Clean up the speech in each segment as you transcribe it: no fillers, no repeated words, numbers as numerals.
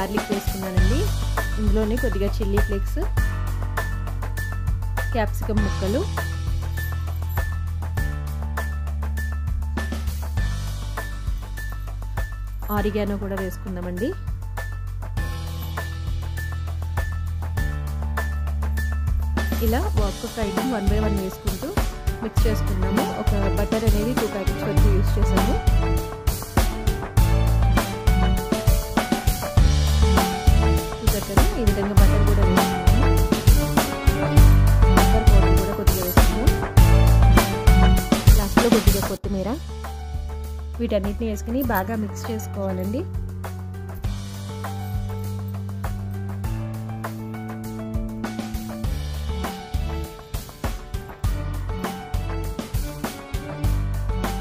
Garlic వేసుకున్నానండి. ఇందులోనే కొద్దిగా చిల్లీ ఫ్లేక్స్, క్యాప్సికమ్ ముక్కలు, ఆరిగానో కూడా వేసుకుందామండి. ఇలా ఒక్కొక్క ఐటమ్ 1 by 1 వేసుకుంటూ మిక్స్ చేసుకున్నాము. ఒక బటర్ అనేది 2 ప్యాకెట్స్ వరకు యూస్ చేసాము. చూసారు ఈ విధంగా బటర్ కూడా వేసుకున్నాము. బటర్ పౌడర్ కూడా కొద్దిగా వేసుకున్నాము. లాస్ట్లో కొద్దిగా కొత్తిమీర, వీటన్నిటిని వేసుకుని బాగా మిక్స్ చేసుకోవాలండి.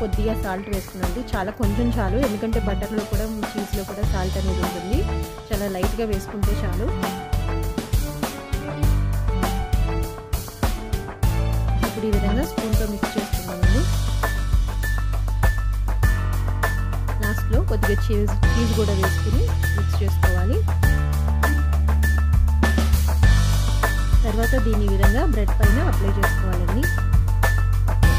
కొద్దిగా సాల్ట్ వేసుకున్నాండి. చాలా కొంచెం చాలు, ఎందుకంటే బటర్లో కూడా చీజ్లో కూడా సాల్ట్ అనేది ఉంటుంది. చాలా లైట్గా వేసుకుంటే చాలు. ఇప్పుడు ఈ విధంగా స్పూన్తో మిక్స్ చేసుకున్నామండి. లాస్ట్లో కొద్దిగా చీజ్ కూడా వేసుకుని మిక్స్ చేసుకోవాలి. తర్వాత దీన్ని ఈ విధంగా బ్రెడ్ పైన అప్లై చేసుకోవాలండి.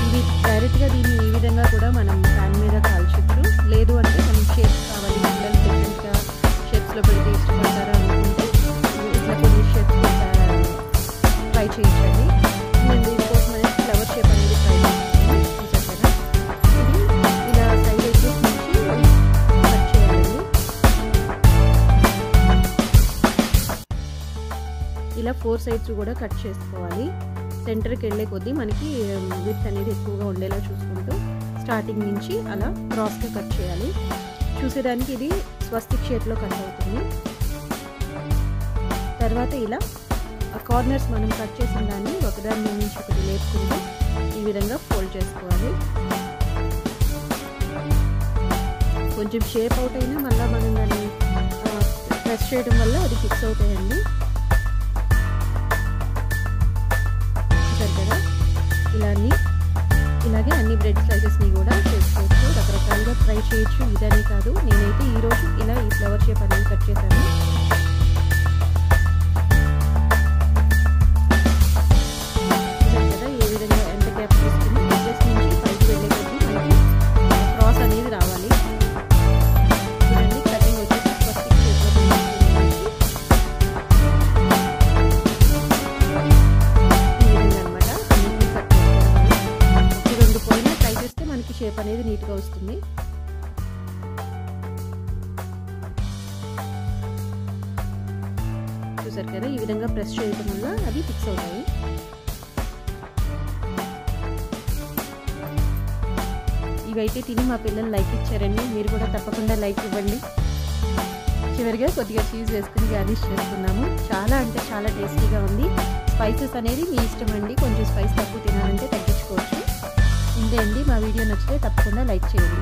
ఇది డైరెక్ట్గా దీన్ని ఈ విధంగా కూడా మనం ప్యాన్ మీద కాల్చొచ్చు. లేదు అంటే మనం షేప్స్ కావాలి, పిల్లలు డిఫరెంట్గా షేప్స్లో పెడితే ఇష్టపడతారా అనుకుంటే ఇట్లా కొన్ని షేప్స్ ట్రై చేయించండి. నేను దీనికోసం అనేది ఫ్లవర్ షేప్ అనేది ట్రై చేస్తాను. చూసారు కదా, ఇది ఇలా సైడ్ ఎడ్జెస్ నుంచి కట్ చేయాలండి. ఇలా 4 సైడ్స్ కూడా కట్ చేసుకోవాలి. సెంటర్కి వెళ్ళే కొద్దీ మనకి విడ్త్ అనేది ఎక్కువగా ఉండేలా చూసుకుంటూ స్టార్టింగ్ నుంచి అలా క్రాస్గా కట్ చేయాలి. చూసేదానికి ఇది స్వస్తిక్ షేప్లో కట్ అవుతుంది. తర్వాత ఇలా కార్నర్స్ మనం కట్ చేసిన దాన్ని ఒకదాని నుంచి ఒకటి లేపుకుంటూ ఈ విధంగా ఫోల్డ్ చేసుకోవాలి. కొంచెం షేప్ అవుట్ అయినా మళ్ళీ మనం దాన్ని ప్రెస్ చేయడం వల్ల అది ఫిక్స్ అవుతాయండి. కదా, ఇలాగే అన్ని బ్రెడ్ స్లైసెస్ని కూడా చేసుకోవచ్చు. రకరకాలుగా ట్రై చేయొచ్చు. ఇదనే కాదు, నేనైతే ఈరోజు ఇలా ఈ ఫ్లవర్ షేప్ అనేది కట్ చేశాను. కదా ఏ విధంగా ఎంత గ్యాప్ తీసుకుని ఎడ్జెస్ నుంచి పైకి వెళ్ళే కొద్దీ మనకి క్రాస్ అనేది రావాలి. చూడండి, కటింగ్ వచ్చేసి స్వస్తిక్ షేప్లో మనకి షేప్ అనేది నీట్గా వస్తుంది. చూసారు కదా, ఈ విధంగా ప్రెస్ చేయడం వల్ల అవి ఫిక్స్ అవుతాయి. ఇవైతే తిని మా పిల్లలు లైక్ ఇచ్చారండి. మీరు కూడా తప్పకుండా లైక్ ఇవ్వండి. చివరిగా కొద్దిగా చీజ్ వేసుకుని గార్నిష్ చేసుకున్నాము. చాలా అంటే చాలా టేస్టీగా ఉంది. స్పైసెస్ అనేది మీ ఇష్టం అండి. కొంచెం స్పైస్ తక్కువ తినాలంటే తగ్గించుకోవచ్చు. ఇంతే అండి. మా వీడియో నచ్చితే తప్పకుండా లైక్ చేయండి.